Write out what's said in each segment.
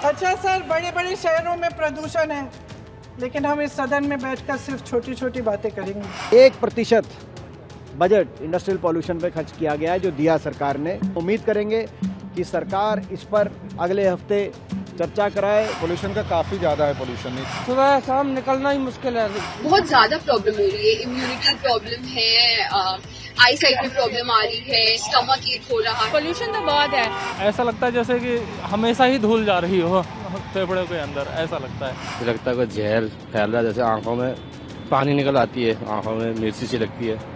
अच्छा सर, बड़े बड़े शहरों में प्रदूषण है, लेकिन हम इस सदन में बैठकर सिर्फ छोटी छोटी बातें करेंगे। 1% बजट इंडस्ट्रियल पॉल्यूशन पे खर्च किया गया है जो दिया सरकार ने। उम्मीद करेंगे कि सरकार इस पर अगले हफ्ते चर्चा कराए। पोल्यूशन का काफी ज्यादा है, पोल्यूशन सुबह शाम निकलना ही मुश्किल है। बहुत ज्यादा प्रॉब्लम हो रही है, इम्यूनिटी प्रॉब्लम है, आई साइट में प्रॉब्लम आ रही है, स्टमक ईट हो रहा है। पोल्यूशन तो बहुत है। ऐसा लगता है जैसे कि हमेशा ही धूल जा रही हो फेफड़े के अंदर, ऐसा लगता है। लगता है कोई जहर फैल रहा है, जैसे आंखों में पानी निकल आती है, आंखों में मिर्ची सी लगती है।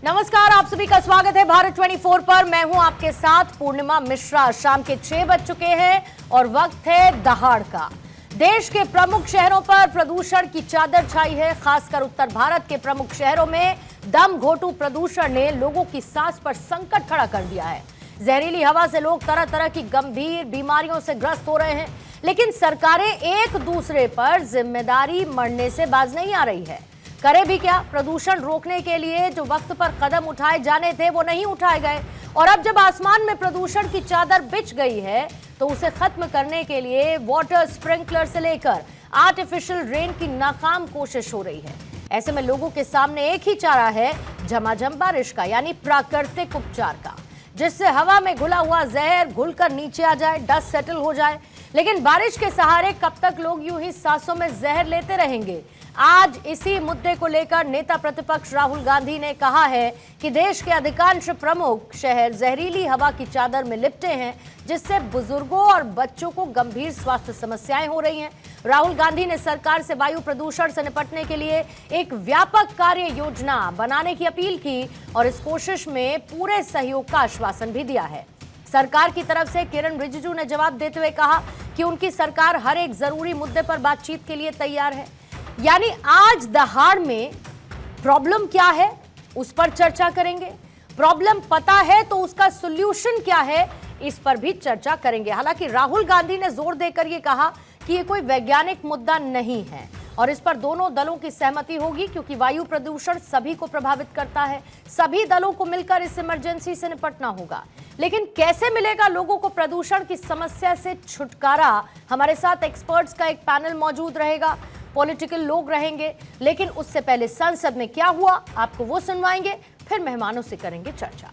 नमस्कार, आप सभी का स्वागत है भारत 24 पर। मैं हूं आपके साथ पूर्णिमा मिश्रा। शाम के 6 बज चुके हैं और वक्त है दहाड़ का। देश के प्रमुख शहरों पर प्रदूषण की चादर छाई है। खासकर उत्तर भारत के प्रमुख शहरों में दम घोटू प्रदूषण ने लोगों की सांस पर संकट खड़ा कर दिया है। जहरीली हवा से लोग तरह तरह की गंभीर बीमारियों से ग्रस्त हो रहे हैं, लेकिन सरकारें एक दूसरे पर जिम्मेदारी मढ़ने से बाज नहीं आ रही है। करे भी क्या? प्रदूषण रोकने के लिए जो वक्त पर कदम उठाए जाने थे वो नहीं उठाए गए, और अब जब आसमान में प्रदूषण की चादर बिछ गई है तो उसे खत्म करने के लिए वाटर स्प्रिंकलर से लेकर आर्टिफिशियल रेन की नाकाम कोशिश हो रही है। ऐसे में लोगों के सामने एक ही चारा है, झमाझम बारिश का, यानी प्राकृतिक उपचार का, जिससे हवा में घुला हुआ जहर घुलकर नीचे आ जाए, डस्ट सेटल हो जाए। लेकिन बारिश के सहारे कब तक लोग यूं ही सांसों में जहर लेते रहेंगे? आज इसी मुद्दे को लेकर नेता प्रतिपक्ष राहुल गांधी ने कहा है कि देश के अधिकांश प्रमुख शहर जहरीली हवा की चादर में लिपटे हैं, जिससे बुजुर्गों और बच्चों को गंभीर स्वास्थ्य समस्याएं हो रही हैं। राहुल गांधी ने सरकार से वायु प्रदूषण से निपटने के लिए एक व्यापक कार्य योजना बनाने की अपील की और इस कोशिश में पूरे सहयोग का आश्वासन भी दिया है। सरकार की तरफ से किरण रिजिजू ने जवाब देते हुए कहा कि उनकी सरकार हर एक जरूरी मुद्दे पर बातचीत के लिए तैयार है। यानी आज दहाड़ में प्रॉब्लम क्या है उस पर चर्चा करेंगे, प्रॉब्लम पता है तो उसका सॉल्यूशन क्या है इस पर भी चर्चा करेंगे। हालांकि राहुल गांधी ने जोर देकर यह कहा कि यह कोई वैज्ञानिक मुद्दा नहीं है और इस पर दोनों दलों की सहमति होगी, क्योंकि वायु प्रदूषण सभी को प्रभावित करता है। सभी दलों को मिलकर इस इमरजेंसी से निपटना होगा। लेकिन कैसे मिलेगा लोगों को प्रदूषण की समस्या से छुटकारा? हमारे साथ एक्सपर्ट्स का एक पैनल मौजूद रहेगा, पॉलिटिकल लोग रहेंगे, लेकिन उससे पहले संसद में क्या हुआ आपको वो सुनवाएंगे, फिर मेहमानों से करेंगे चर्चा।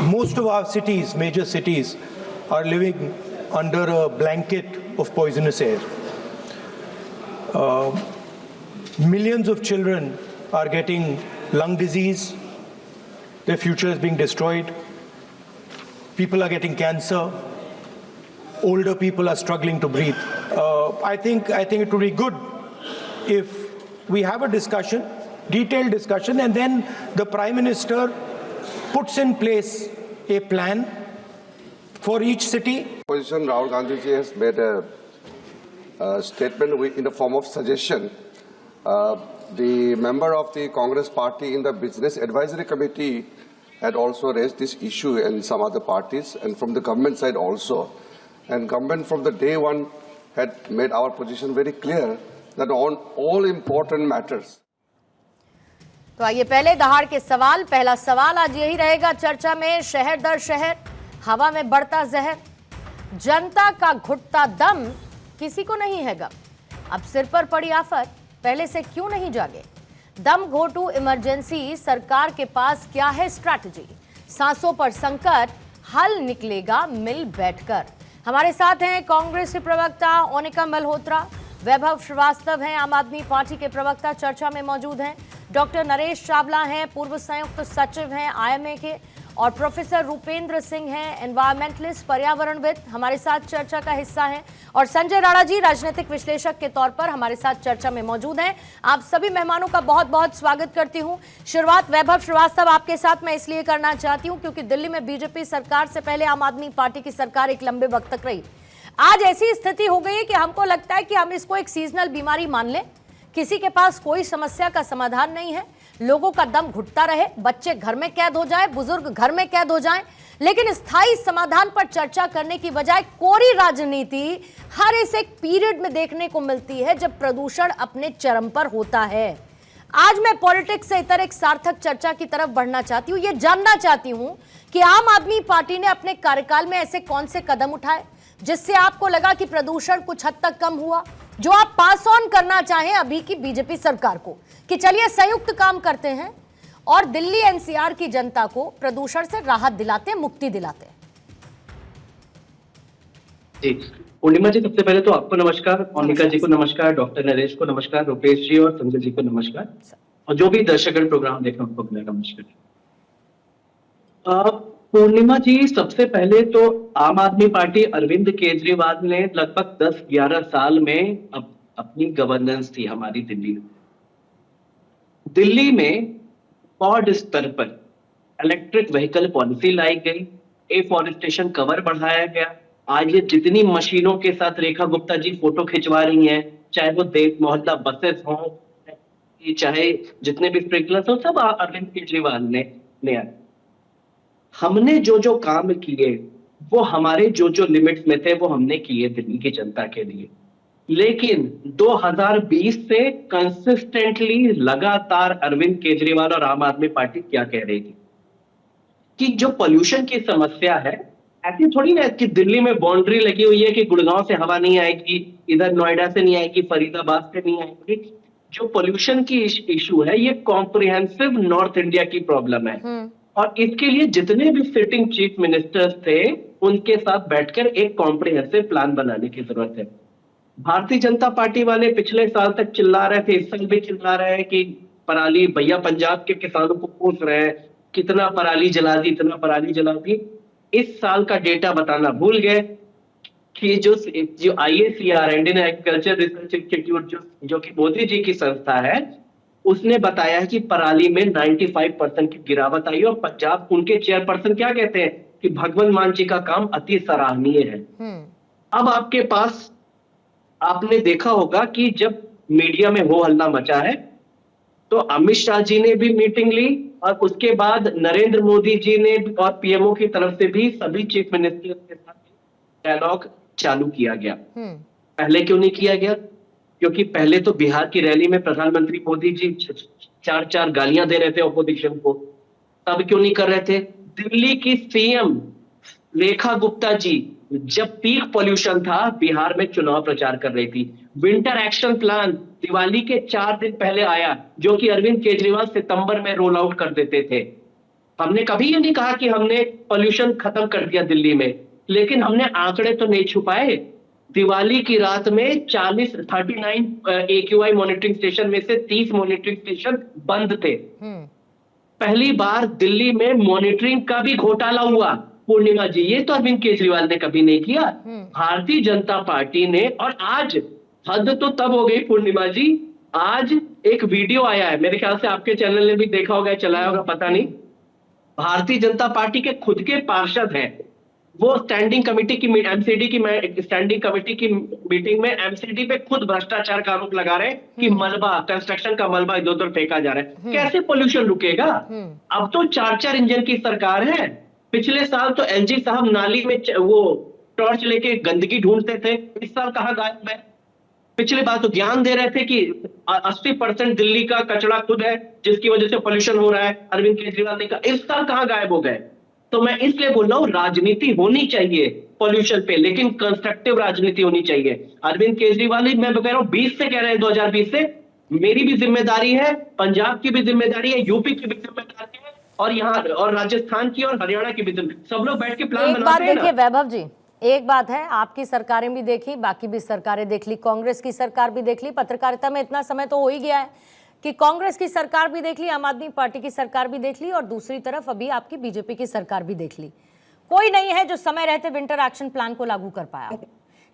Most of our cities, major cities, are living under a blanket of poisonous air. Millions of children are getting lung disease. Their future is being destroyed. People are getting cancer. Older people are struggling to breathe. I think it would be good if we have a discussion, detailed discussion, and then the Prime Minister puts in place a plan for each city. Opposition Rahul Gandhi ji has made a statement in the form of suggestion. The member of the Congress party in the Business Advisory Committee had also raised this issue, and some other parties, and from the government side also. And government from the day one had made our position very clear that on all important matters. तो आइए पहले दहाड़ के सवाल। पहला सवाल आज यही रहेगा चर्चा में। शहर दर शहर हवा में बढ़ता जहर, जनता का घुटता दम, किसी को नहीं है गम। अब सिर पर पड़ी आफत, पहले से क्यों नहीं जागे? दम घोटू इमरजेंसी, सरकार के पास क्या है स्ट्रैटेजी? सांसों पर संकट, हल निकलेगा मिल बैठकर। हमारे साथ हैं कांग्रेस के प्रवक्ता ओनिका मल्होत्रा, वैभव श्रीवास्तव हैं आम आदमी पार्टी के प्रवक्ता, चर्चा में मौजूद हैं। डॉक्टर नरेश चावला हैं, पूर्व संयुक्त सचिव हैं आईएमए के, और प्रोफेसर रूपेंद्र सिंह हैं, एनवायरमेंटलिस्ट, पर्यावरणविद, हमारे साथ चर्चा का हिस्सा हैं। और संजय राणा जी राजनीतिक विश्लेषक के तौर पर हमारे साथ चर्चा में मौजूद हैं। आप सभी मेहमानों का बहुत बहुत स्वागत करती हूं। शुरुआत वैभव श्रीवास्तव आपके साथ मैं इसलिए करना चाहती हूं क्योंकि दिल्ली में बीजेपी सरकार से पहले आम आदमी पार्टी की सरकार एक लंबे वक्त तक रही। आज ऐसी स्थिति हो गई है कि हमको लगता है कि हम इसको एक सीजनल बीमारी मान लें। किसी के पास कोई समस्या का समाधान नहीं है, लोगों का दम घुटता रहे, बच्चे घर में कैद हो जाए, बुजुर्ग घर में कैद हो जाएं, लेकिन स्थायी समाधान पर चर्चा करने की बजाय कोरी राजनीति हर इस एक पीरियड में देखने को मिलती है जब प्रदूषण अपने चरम पर होता है। आज मैं पॉलिटिक्स से इतर एक सार्थक चर्चा की तरफ बढ़ना चाहती हूं, ये जानना चाहती हूं कि आम आदमी पार्टी ने अपने कार्यकाल में ऐसे कौन से कदम उठाए जिससे आपको लगा कि प्रदूषण कुछ हद तक कम हुआ, जो आप पास ऑन करना चाहें अभी की बीजेपी सरकार को कि चलिए संयुक्त काम करते हैं और दिल्ली एनसीआर की जनता को प्रदूषण से राहत दिलाते, मुक्ति दिलाते। जी पूर्णिमा जी, सबसे पहले तो आपको नमस्कार, मोनिका जी को नमस्कार, डॉक्टर नरेश को नमस्कार, रुपेश जी और संजय जी को नमस्कार, और जो भी दर्शक प्रोग्राम देख रहे हैं उनको मेरा नमस्कार। पूर्णिमा जी, सबसे पहले तो आम आदमी पार्टी अरविंद केजरीवाल ने लगभग 10-11 साल में अपनी गवर्नेंस थी हमारी दिल्ली में वार्ड स्तर पर इलेक्ट्रिक व्हीकल पॉलिसी लाई गई, एफॉरेस्टेशन कवर बढ़ाया गया। आज ये जितनी मशीनों के साथ रेखा गुप्ता जी फोटो खिंचवा रही हैं, चाहे वो देव मोहल्ला बसेस हो, चाहे जितने भी स्प्रिंकलर्स हो, सब अरविंद केजरीवाल ने हमने जो काम किए वो हमारे जो लिमिट्स में थे वो हमने किए दिल्ली की जनता के लिए। लेकिन 2020 से कंसिस्टेंटली लगातार अरविंद केजरीवाल और आम आदमी पार्टी क्या कह रही थी कि जो पोल्यूशन की समस्या है, ऐसी थोड़ी ना कि दिल्ली में बाउंड्री लगी हुई है कि गुड़गांव से हवा नहीं आएगी, इधर नोएडा से नहीं आएगी, फरीदाबाद से नहीं आएगी। जो पोल्यूशन की इशू है ये कॉम्प्रिहेंसिव नॉर्थ इंडिया की प्रॉब्लम है और इसके लिए जितने भी सिटिंग चीफ मिनिस्टर्स थे उनके साथ बैठकर एक कॉम्प्रिहेंसिव प्लान बनाने की जरूरत है। भारतीय जनता पार्टी वाले पिछले साल तक चिल्ला रहे थे, इस साल भी चिल्ला रहे हैं कि पराली, भैया पंजाब के किसानों को पूछ रहे हैं कितना पराली जला दी, इतना पराली जला दी। इस साल का डेटा बताना भूल गए कि जो IACR Indian agriculture research institute जो कि मोदी जी की संस्था है, उसने बताया है कि पराली में 95% की गिरावट आई और पंजाब, उनके चेयरपर्सन क्या कहते हैं कि भगवंत मान जी का काम अति सराहनीय है। अब आपके पास, आपने देखा होगा कि जब मीडिया में हो हल्ला मचा है तो अमित शाह जी ने भी मीटिंग ली और उसके बाद नरेंद्र मोदी जी ने और PMO की तरफ से भी सभी चीफ मिनिस्टर के साथ डायलॉग चालू किया गया। पहले क्यों नहीं किया गया? क्योंकि पहले तो बिहार की रैली में प्रधानमंत्री मोदी जी 4 गालियां दे रहे थे ऑपोजिशन को, तब क्यों नहीं कर रहे थे? दिल्ली की CM रेखा गुप्ता जी जब पीक पॉल्यूशन था बिहार में चुनाव प्रचार कर रही थी। विंटर एक्शन प्लान दिवाली के 4 दिन पहले आया, जो कि अरविंद केजरीवाल सितंबर में रोल आउट कर देते थे। हमने कभी ये नहीं कहा कि हमने पॉल्यूशन खत्म कर दिया दिल्ली में, लेकिन हमने आंकड़े तो नहीं छुपाए। दिवाली की रात में 39 AQI मॉनिटरिंग स्टेशन में से 30 मॉनिटरिंग स्टेशन बंद थे। पहली बार दिल्ली में मॉनिटरिंग का भी घोटाला हुआ। पूर्णिमा जी, ये तो अरविंद केजरीवाल ने कभी नहीं किया, भारतीय जनता पार्टी ने। और आज हद तो तब हो गई पूर्णिमा जी, आज एक वीडियो आया है, मेरे ख्याल से आपके चैनल ने भी देखा होगा, चलाया होगा, पता नहीं। भारतीय जनता पार्टी के खुद के पार्षद हैं, वो स्टैंडिंग कमेटी की MCD की स्टैंडिंग कमेटी की मीटिंग में MCD पे खुद भ्रष्टाचार का आरोप लगा रहे हैं कि मलबा, कंस्ट्रक्शन का मलबा इधर उधर फेंका जा रहा है। कैसे पोल्यूशन रुकेगा? अब तो 4 इंजन की सरकार है। पिछले साल तो LG साहब नाली में वो टॉर्च लेके गंदगी ढूंढते थे, इस साल कहां गायब है? पिछले बार तो ज्ञान दे रहे थे कि 80% दिल्ली का कचरा खुद है जिसकी वजह से पोल्यूशन हो रहा है, अरविंद केजरीवाल ने कहा, इस साल कहां गायब हो गए? तो मैं इसलिए बोल रहा हूं, राजनीति होनी चाहिए पॉल्यूशन पे, लेकिन कंस्ट्रक्टिव राजनीति होनी चाहिए। अरविंद केजरीवाल, मैं कह रहा हूं 20 से कह रहे हैं, 2020 से मेरी भी जिम्मेदारी है, पंजाब की भी जिम्मेदारी है, यूपी की भी जिम्मेदारी है, और यहाँ और राजस्थान की और हरियाणा की भी। सब लोग बैठ के प्लान बनाते हैं ना। देखिए वैभव जी, एक बात है, आपकी सरकारें भी देखी, बाकी भी सरकारें देख ली, कांग्रेस की सरकार भी देख ली, पत्रकारिता में इतना समय तो हो ही गया है कि कांग्रेस की सरकार भी देख ली, आम आदमी पार्टी की सरकार भी देख ली, और दूसरी तरफ अभी आपकी बीजेपी की सरकार भी देख ली। कोई नहीं है जो समय रहते विंटर एक्शन प्लान को लागू कर पाया।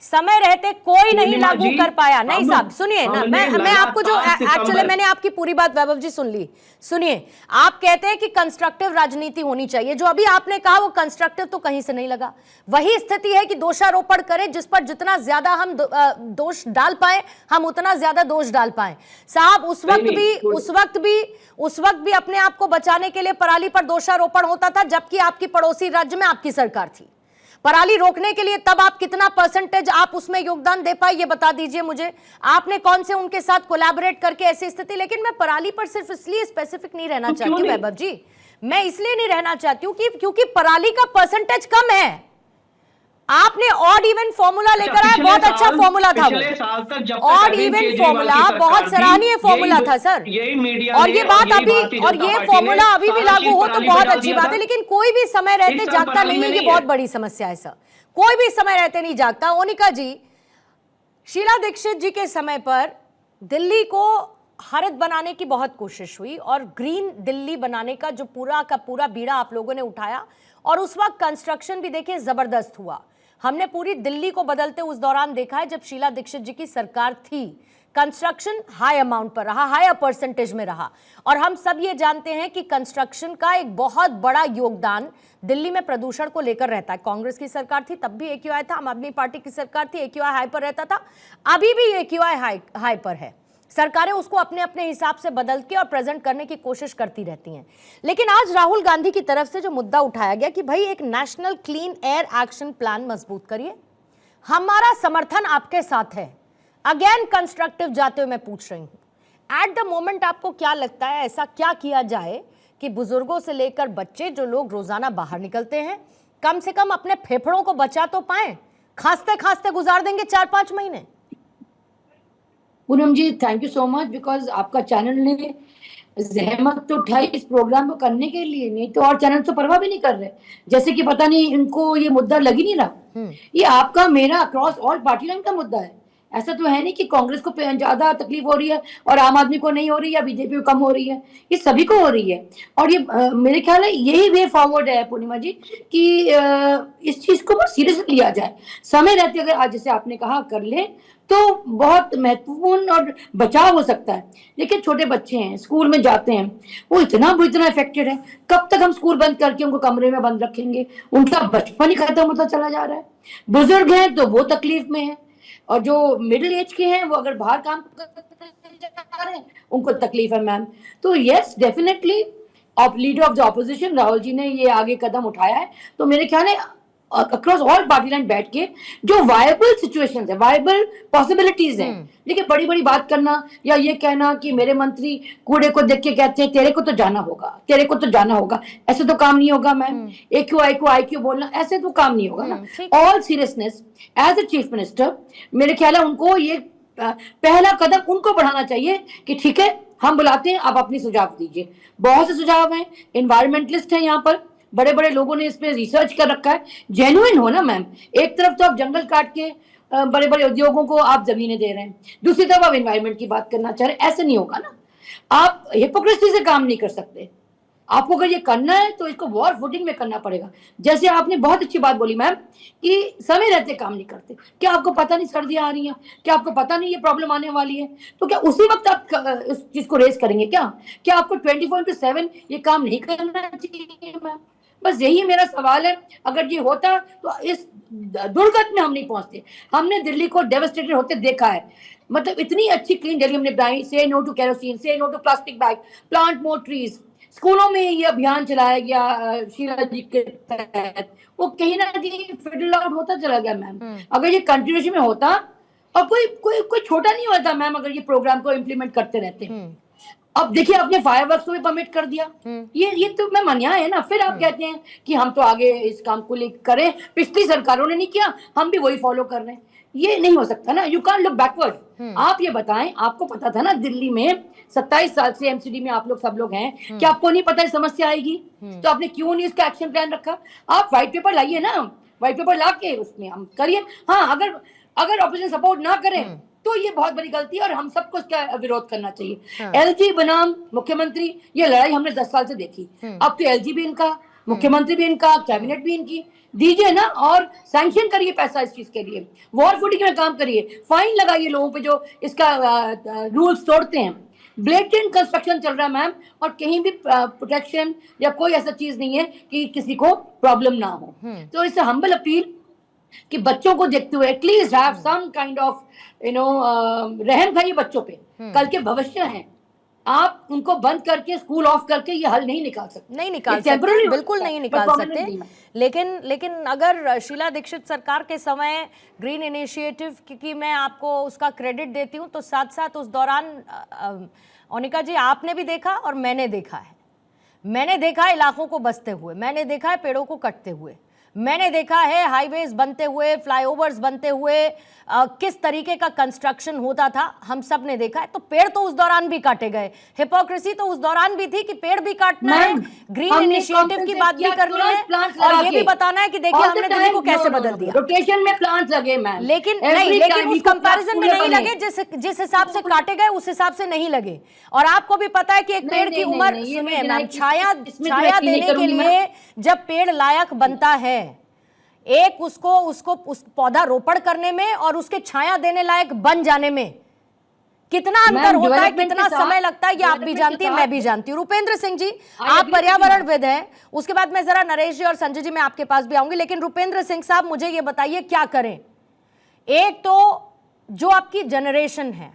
समय रहते कोई नहीं पूर्णिमा लागू जी, कर पाया। नहीं हम- साहब सुनिए ना, मैं आपको जो लगातार एक्चुअली सितंबर- मैंने आपकी पूरी बात वैभव जी सुन ली। सुनिए, आप कहते हैं कि कंस्ट्रक्टिव राजनीति होनी चाहिए। जो अभी आपने कहा वो कंस्ट्रक्टिव तो कहीं से नहीं लगा। वही स्थिति है कि दोषारोपण करें, जिस पर जितना ज्यादा हम दोष डाल पाए हम उतना ज्यादा दोष डाल पाए। साहब उस वक्त भी अपने आप को बचाने के लिए पराली पर दोषारोपण होता था, जबकि आपकी पड़ोसी राज्य में आपकी सरकार थी। पराली रोकने के लिए तब आप कितना परसेंटेज आप उसमें योगदान दे पाए, ये बता दीजिए मुझे। आपने कौन से उनके साथ कोलैबोरेट करके ऐसी स्थिति। लेकिन मैं पराली पर सिर्फ इसलिए स्पेसिफिक नहीं रहना चाहती हूँ वैभव जी, मैं इसलिए नहीं रहना चाहती हूँ क्योंकि पराली का परसेंटेज कम है। आपने ऑड इवन फॉर्मूला लेकर आए, बहुत अच्छा फॉर्मूला था वो। ऑड इवन फॉर्मूला बहुत सराहनीय फॉर्मूला था सर, और ये बात अभी, और ये फॉर्मूला अभी भी लागू हो तो बहुत अच्छी बात है। लेकिन कोई भी समय रहते जागता नहीं है, ये बहुत बड़ी समस्या है सर। कोई भी समय रहते नहीं जागता। ओनिका जी, शीला दीक्षित जी के समय पर दिल्ली को हरित बनाने की बहुत कोशिश हुई और ग्रीन दिल्ली बनाने का जो पूरा का पूरा बीड़ा आप लोगों ने उठाया, और उस वक्त कंस्ट्रक्शन भी देखिए जबरदस्त हुआ। हमने पूरी दिल्ली को बदलते उस दौरान देखा है जब शीला दीक्षित जी की सरकार थी। कंस्ट्रक्शन हाई अमाउंट पर रहा, हायर परसेंटेज में रहा, और हम सब ये जानते हैं कि कंस्ट्रक्शन का एक बहुत बड़ा योगदान दिल्ली में प्रदूषण को लेकर रहता है। कांग्रेस की सरकार थी तब भी AQI था, आम आदमी पार्टी की सरकार थी AQI हाई पर रहता था, अभी भी AQI हाई पर है। सरकारें उसको अपने अपने हिसाब से बदल के और प्रेजेंट करने की कोशिश करती रहती हैं। लेकिन आज राहुल गांधी की तरफ से जो मुद्दा उठाया गया कि भाई एक national clean air action plan मजबूत करिए, हमारा समर्थन आपके साथ है। अगेन कंस्ट्रक्टिव जाते हुए मैं पूछ रही हूं, एट द मोमेंट आपको क्या लगता है ऐसा क्या किया जाए कि बुजुर्गों से लेकर बच्चे जो लोग रोजाना बाहर निकलते हैं कम से कम अपने फेफड़ों को बचा तो पाए? खांसते खांसते गुजार देंगे 4-5 महीने। Poonam ji, thank you so much, because आपका चैनल ने जहमत तो उठाई इस प्रोग्राम को करने के लिए, नहीं तो और चैनल तो परवाह भी नहीं कर रहे, जैसे कि पता नहीं इनको ये मुद्दा लग ही नहीं रहा। ये आपका मेरा अक्रॉस ऑल पार्टी लाइन का मुद्दा है। ऐसा तो है नहीं कि कांग्रेस को ज्यादा तकलीफ हो रही है और आम आदमी को नहीं हो रही है, या बीजेपी को कम हो रही है, ये सभी को हो रही है। और ये मेरे ख्याल है यही वे फॉरवर्ड है पूर्णिमा जी कि इस चीज को बहुत सीरियसली लिया जाए। समय रहते अगर आज जैसे आपने कहा कर ले तो बहुत महत्वपूर्ण और बचाव हो सकता है। लेकिन छोटे बच्चे हैं, स्कूल में जाते हैं, वो इतना इफेक्टेड है। कब तक हम स्कूल बंद करके उनको कमरे में बंद रखेंगे? उनका बचपन ही खत्म होता चला जा रहा है। बुजुर्ग हैं तो वो तकलीफ में है, और जो मिडिल एज के हैं वो अगर बाहर काम करने जा रहे हैं उनको तकलीफ है मैम। तो yes definitely leader of the opposition Rahul ji ने ये आगे कदम उठाया है। तो मेरे ख्याल है अक्रॉस ऑल पार्टी लाइन बैठ के जो वायबल सिचुएशंस है, वायबल पॉसिबिलिटीज हैं, देखिए बड़ी बड़ी बात करना या ये कहना कि मेरे मंत्री कूड़े को देख के कहते हैं तेरे को तो जाना होगा, तेरे को तो जाना होगा, ऐसे तो काम नहीं होगा मैम। AQI को IQ बोलना, ऐसे तो काम नहीं होगा ना। All seriousness as a chief minister मेरे ख्याल है उनको ये पहला कदम उनको बढ़ाना चाहिए कि ठीक है हम बुलाते हैं, आप अपनी सुझाव दीजिए। बहुत से सुझाव हैं, इन्वायरमेंटलिस्ट हैं यहाँ पर, बड़े बड़े लोगों ने इस पे रिसर्च कर रखा है। जेन्युइन हो ना मैम, एक तरफ तो आप जंगल काट के बड़े बड़े उद्योगों को आप जमीनें दे रहे हैं, दूसरी तरफ आप एनवायरनमेंट की बात करना चाह रहे हैं, ऐसे नहीं होगा ना। आप हिपोक्रेसी से काम नहीं कर सकते। आपको अगर ये करना है तो इसको वॉर फुटिंग में करना पड़ेगा। जैसे आपने बहुत अच्छी बात बोली मैम कि समय रहते काम नहीं करते। क्या आपको पता नहीं सर्दियां आ रही हैं? क्या आपको पता नहीं ये प्रॉब्लम आने वाली है? तो क्या उसी वक्त आप इस चीज को रेस करेंगे? क्या आपको 24/7 ये काम नहीं करना चाहिए मैम? बस यही मेरा सवाल है। अगर ये होता तो इस दुर्गत में हम नहीं पहुंचते। हमने दिल्ली को डेवस्टेटेड होते देखा है। मतलब इतनी अच्छी क्लीन दिल्ली हमने बनाई, say no to kerosene, say no to plastic bag, plant more trees. स्कूलों में ये अभियान चलाया गया शीला जी के तहत, वो कहीं ना कहीं फिडल आउट होता चला गया मैम। अगर ये कंटिन्यूएशन में होता और कोई छोटा नहीं होता मैम अगर ये प्रोग्राम को इम्प्लीमेंट करते रहते। अब देखिए आपने फायरवर्क्स को भी परमिट कर दिया, ये तो मैम अन्याय है ना। फिर आप कहते हैं कि हम तो आगे इस काम को लेकर करें, पिछली सरकारों ने नहीं किया हम भी वही फॉलो कर रहे हैं। ये नहीं हो सकता ना। You can't look backward. आप ये बताएं, आपको पता था ना दिल्ली में 27 साल से MCD में आप लोग सब लोग हैं, क्या आपको नहीं पता समस्या आएगी? तो आपने क्यों नहीं इसका एक्शन प्लान रखा? आप व्हाइट पेपर लाइए ना, व्हाइट पेपर ला के उसमें हम करिए। हाँ, अगर ऑपोजिशन सपोर्ट ना करें तो ये बहुत बड़ी गलती है और हम सबको इसका विरोध करना चाहिए। LG बनाम मुख्यमंत्री, ये लड़ाई हमने 10 साल से देखी। अब तो LG भी इनका मुख्यमंत्री भी इनका, कैबिनेट भी इनकी, दीजिए ना और सैंक्शन करिए पैसा इस चीज के लिए, वॉर फुटिंग में काम करिए, फाइन लगाइए लोगों पे जो इसका रूल्स तोड़ते हैं। ब्लेटेंट कंस्ट्रक्शन चल रहा है मैम, और कहीं भी प्रोटेक्शन या कोई ऐसा चीज नहीं है कि किसी को प्रॉब्लम ना हो। तो इससे हम्बल अपील कि बच्चों को देखते हुए at least have some kind of रहम खाइए बच्चों पे, कल के भविष्य हैं। आप उनको बंद करके स्कूल ऑफ करके ये हल नहीं निकाल सकते, नहीं निकाल सकते, बिल्कुल नहीं निकाल सकते। लेकिन अगर शीला दीक्षित सरकार के समय ग्रीन इनिशिएटिव की मैं आपको उसका क्रेडिट देती हूँ, तो साथ साथ उस दौरान ओनिका जी आपने भी देखा और मैंने देखा है इलाकों को बसते हुए, मैंने देखा है पेड़ों को कटते हुए, मैंने देखा है हाईवेज बनते हुए, फ्लाईओवर्स बनते हुए, किस तरीके का कंस्ट्रक्शन होता था, हम सब ने देखा है। तो पेड़ तो उस दौरान भी काटे गए, हिपोक्रेसी तो उस दौरान भी थी कि पेड़ भी काटना है, ग्रीन इनिशिएटिव की बात भी करनी है और ये भी बताना है कि देखिए हमने दिल्ली को कैसे बदल दिया। रोटेशन में प्लांट्स लगे मैम, लेकिन उस कंपैरिजन में नहीं लगे, जिस हिसाब से काटे गए उस हिसाब से नहीं लगे। और आपको भी पता है कि एक पेड़ की उम्र, सुनिए मैम, छाया देने के लिए जब पेड़ लायक बनता है, एक उसको उस पौधा रोपण करने में और उसके छाया देने लायक बन जाने में कितना अंतर होता है, कितना समय लगता है, ये आप भी जानती हैं, मैं भी जानती हूँ। रुपेंद्र सिंह जी, आप पर्यावरणविद हैं, उसके बाद मैं जरा नरेश जी और संजय जी मैं आपके पास भी आऊंगी, लेकिन रुपेंद्र सिंह साहब मुझे ये बताइए क्या करें। एक तो जो आपकी जनरेशन है,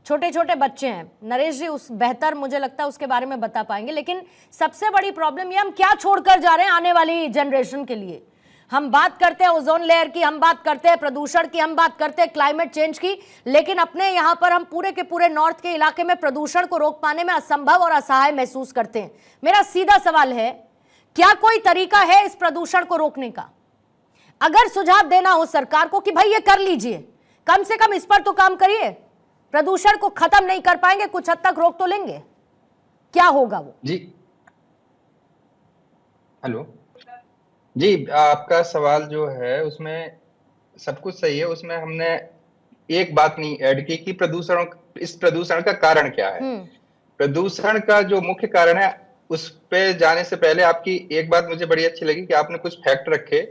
छोटे छोटे बच्चे हैं, नरेश जी उस बेहतर मुझे लगता है उसके बारे में बता पाएंगे, लेकिन सबसे बड़ी प्रॉब्लम ये हम क्या छोड़कर जा रहे हैं आने वाली जनरेशन के लिए। हम बात करते हैं ओजोन लेयर की, हम बात करते हैं प्रदूषण की, हम बात करते हैं क्लाइमेट चेंज की, लेकिन अपने यहाँ पर हम पूरे के पूरे नॉर्थ के इलाके में प्रदूषण को रोक पाने में असंभव और असहाय महसूस करते हैं। मेरा सीधा सवाल है, क्या कोई तरीका है इस प्रदूषण को रोकने का? अगर सुझाव देना हो सरकार को कि भाई ये कर लीजिए, कम से कम इस पर तो काम करिए, प्रदूषण को खत्म नहीं कर पाएंगे, कुछ हद तक रोक तो लेंगे, क्या होगा वो? जी हेलो जी, आपका सवाल जो है उसमें सब कुछ सही है, उसमें हमने एक बात नहीं ऐड की कि इस प्रदूषण का कारण क्या है। प्रदूषण का जो मुख्य कारण है उस पे जाने से पहले आपकी एक बात मुझे बड़ी अच्छी लगी कि आपने कुछ फैक्ट रखे,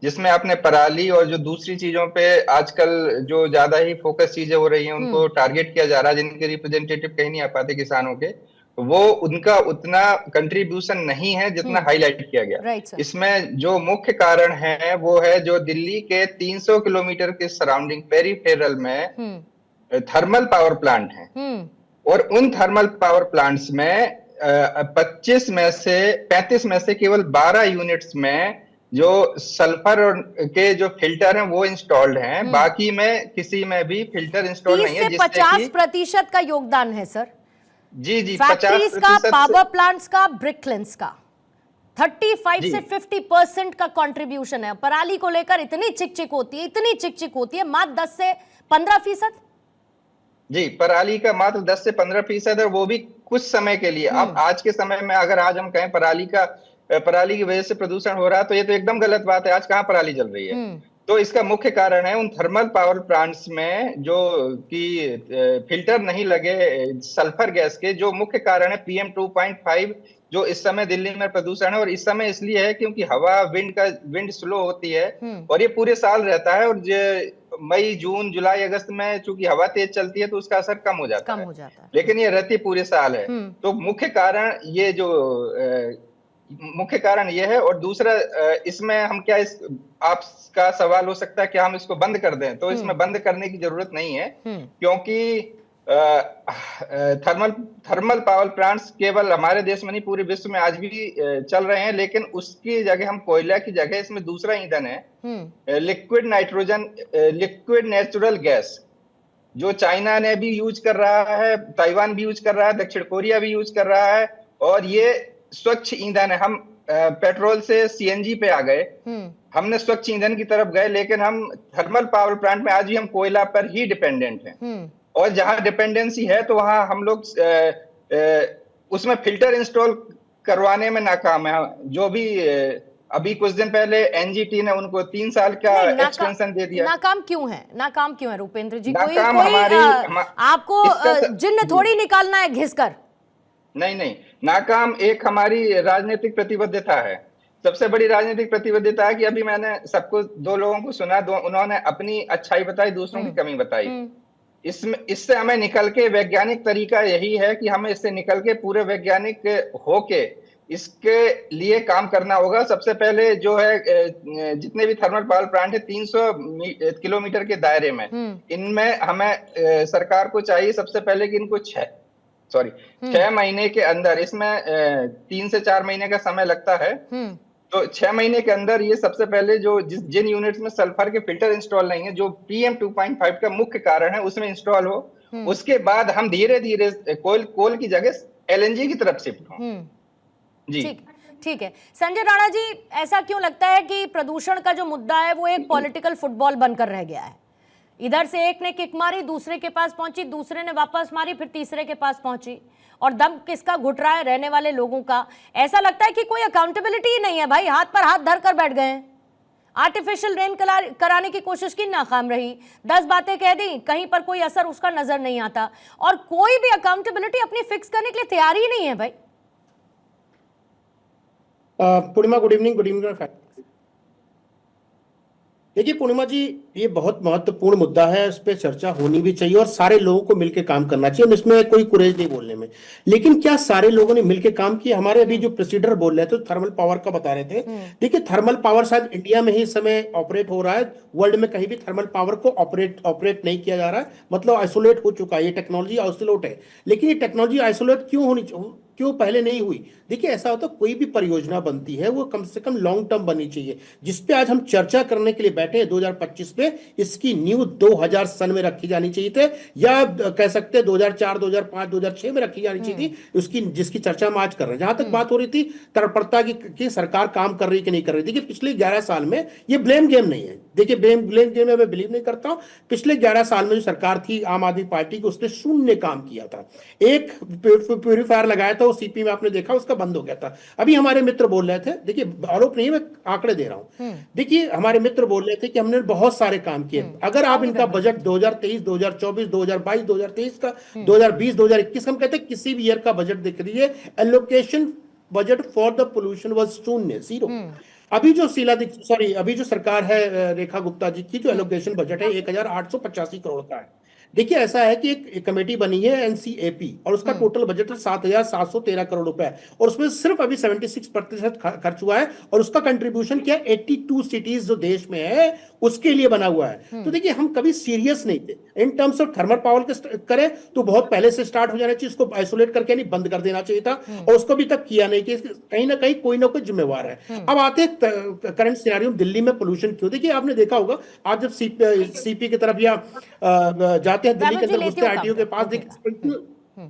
जिसमें आपने पराली और जो दूसरी चीजों पे आजकल जो ज्यादा ही फोकस चीजें हो रही हैं उनको टारगेट किया जा रहा है, जिनके रिप्रेजेंटेटिव कहीं नहीं आ पाते किसानों के, वो उनका उतना कंट्रीब्यूशन नहीं है जितना हाईलाइट किया गया। इसमें जो मुख्य कारण है वो है जो दिल्ली के 300 किलोमीटर के सराउंडिंग पेरिफेरल में थर्मल पावर प्लांट हैं, और उन थर्मल पावर प्लांट्स में 35 में से केवल 12 यूनिट्स में जो सल्फर के जो फिल्टर हैं वो इंस्टॉल्ड हैं, बाकी में किसी में भी फिल्टर इंस्टॉल नहीं है। 50% का योगदान है सर जी, फैक्ट्रीज का, पावर प्लांट्स का, ब्रिकलेंस का 35 से 50% का कंट्रीब्यूशन है। पराली को लेकर इतनी चिकचिक होती है, मात्र 10 से 15%। जी, पराली का मात्र 10 से 15% है, वो भी कुछ समय के लिए। अब आज के समय में अगर आज हम कहें पराली की वजह से प्रदूषण हो रहा है, तो ये तो एकदम गलत बात है। आज कहाँ पराली जल रही है? तो इसका मुख्य कारण है उन थर्मल पावर प्लांट्स में जो कि फिल्टर नहीं लगे सल्फर गैस के, जो मुख्य कारण है PM 2.5 जो इस समय दिल्ली में प्रदूषण है। और इस समय इसलिए है क्योंकि हवा विंड स्लो होती है और ये पूरे साल रहता है, और मई, जून, जुलाई, अगस्त में चूंकि हवा तेज चलती है तो उसका असर कम हो जाता है, लेकिन ये रहती पूरे साल है। तो मुख्य कारण ये है। और दूसरा, इसमें हम क्या, आपका सवाल हो सकता है कि हम इसको बंद कर दें, तो इसमें बंद करने की जरूरत नहीं है, क्योंकि थर्मल पावर प्लांट्स केवल हमारे देश में नहीं पूरे विश्व में आज भी चल रहे हैं, लेकिन उसकी जगह हम कोयला की जगह इसमें दूसरा ईंधन है, लिक्विड नेचुरल गैस, जो चाइना ने भी यूज कर रहा है, ताइवान भी यूज कर रहा है, दक्षिण कोरिया भी यूज कर रहा है, और ये स्वच्छ ईंधन है। हम पेट्रोल से CNG पे आ गए, हमने स्वच्छ ईंधन की तरफ गए, लेकिन हम थर्मल पावर प्लांट में आज भी हम कोयला पर ही डिपेंडेंट हैं। और जहां डिपेंडेंसी है तो वहां हम लोग उसमें फिल्टर इंस्टॉल करवाने में नाकाम है। जो भी अभी कुछ दिन पहले NGT ने उनको 3 साल का एक्सटेंशन दे दिया। नाकाम क्यों है रुपेंद्र जी? आपको जिन्न थोड़ी निकालना है घिसकर, नहीं, नाकाम एक हमारी राजनीतिक प्रतिबद्धता है। सबसे बड़ी राजनीतिक प्रतिबद्धता है कि अभी मैंने सबको, 2 लोगों को सुना, उन्होंने अपनी अच्छाई बताई, दूसरों की कमी बताई। इससे हमें निकल के, वैज्ञानिक तरीका यही है कि हमें इससे निकल के पूरे वैज्ञानिक होके इसके लिए काम करना होगा। सबसे पहले जो है जितने भी थर्मल पावर प्लांट है 300 किलोमीटर के दायरे में, इनमें हमें सरकार को चाहिए सबसे पहले कि इनको 6 महीने के अंदर, इसमें 3 से 4 महीने का समय लगता है, तो 6 महीने के अंदर ये सबसे पहले जो जिन यूनिट्स में सल्फर के फिल्टर इंस्टॉल नहीं है, जो PM 2.5 का मुख्य कारण है, उसमें इंस्टॉल हो। उसके बाद हम धीरे धीरे कोल की जगह LNG की तरफ शिफ्ट हो। जी ठीक है। संजय राणा जी, ऐसा क्यों लगता है कि प्रदूषण का जो मुद्दा है वो एक पॉलिटिकल फुटबॉल बनकर रह गया है? इधर से एक ने किक मारी, दूसरे के पास पहुंची, दूसरे ने वापस मारी, फिर तीसरे के पास पहुंची, और दम किसका घुट रहा है? रहने वाले लोगों का। ऐसा लगता है कि कोई अकाउंटेबिलिटी ही नहीं है भाई, हाथ पर हाथ धर कर बैठ गए हैं। आर्टिफिशियल रेन कराने की कोशिश की, नाकाम रही। 10 बातें कह दी, कहीं पर कोई असर उसका नजर नहीं आता, और कोई भी अकाउंटेबिलिटी अपनी फिक्स करने के लिए तैयार ही नहीं है भाई। पूर्णिमा, गुड इवनिंग। देखिए पूर्णिमा जी, ये बहुत महत्वपूर्ण मुद्दा है, इस पे चर्चा होनी भी चाहिए और सारे लोगों को मिलकर काम करना चाहिए। इसमें कोई कुरेज नहीं बोलने में, लेकिन क्या सारे लोगों ने मिलकर काम किया? हमारे अभी जो प्रोसीडर बोल रहे थे तो थर्मल पावर का बता रहे थे। देखिए थर्मल पावर शायद इंडिया में ही इस समय ऑपरेट हो रहा है, वर्ल्ड में कहीं भी थर्मल पावर को ऑपरेट नहीं किया जा रहा है, मतलब आइसोलेट हो चुका है। ये टेक्नोलॉजी आइसोलेट है, लेकिन ये टेक्नोलॉजी आइसोलेट क्यों पहले नहीं हुई? देखिए ऐसा होता, कोई भी परियोजना बनती है वो कम से कम लॉन्ग टर्म बननी चाहिए। जिसपे आज हम चर्चा करने के लिए बैठे हैं 2025 में, इसकी नींव 2000 सन में रखी जानी चाहिए थे, या कह सकते हैं 2004, 2005, 2006 में रखी जानी चाहिए थी, उसकी जिसकी चर्चा हम आज कर रहे हैं। जहां तक बात हो रही थी तत्परता की सरकार काम कर रही कि नहीं कर रही, देखिए पिछले 11 साल में ये ब्लेम गेम नहीं है। देखिए ब्लेम गेम में मैं बिलीव नहीं करता हूं। पिछले 11 साल में जो सरकार थी आम आदमी पार्टी की, उसने शून्य काम किया था। एक प्यूरिफायर लगाया था, सीपी में आपने देखा, उसका बंद हो गया था। अभी हमारे मित्र बोल रहे थे, देखिए आरोप नहीं, मैं आंकड़े दे रहा हूं। देखिए हमारे मित्र बोल रहे थे कि हमने बहुत सारे काम किए। अगर आप इनका बजट 2023, 2024, 2022, 2023 का, 2020, 2021, हम कहते हैं किसी भी ईयर का बजट दिख रही है, allocation budget for the pollution was शून्य, 0। अभी जो सरकार है रेखा गुप्ता जी की, जो एलोकेशन बजट है 1885 करोड़ का है। देखिए ऐसा है कि एक कमेटी बनी है NCAP, और उसका टोटल बजट है 7713 करोड़ रुपए, और उसमें सिर्फ अभी 76% खर्च हुआ है, और उसका कंट्रीब्यूशन क्या है 82 सिटीज जो देश में है उसके लिए बना हुआ है। तो देखिए हम कभी सीरियस नहीं थे in terms of thermal power के करें तो बहुत पहले से स्टार्ट हो जाना चाहिए, उसको आइसोलेट करके नहीं बंद कर देना चाहिए था, और उसको अभी तक किया नहीं कि कहीं ना कहीं कोई ना कोई जिम्मेवार है। अब आते हैं करंट सिनेरियो, दिल्ली में पोल्यूशन क्यों? देखिए आपने देखा होगा, आप जब CP की तरफ या जाते हैं दिल्ली के अंदर, घुसते RTO के पास, देखिए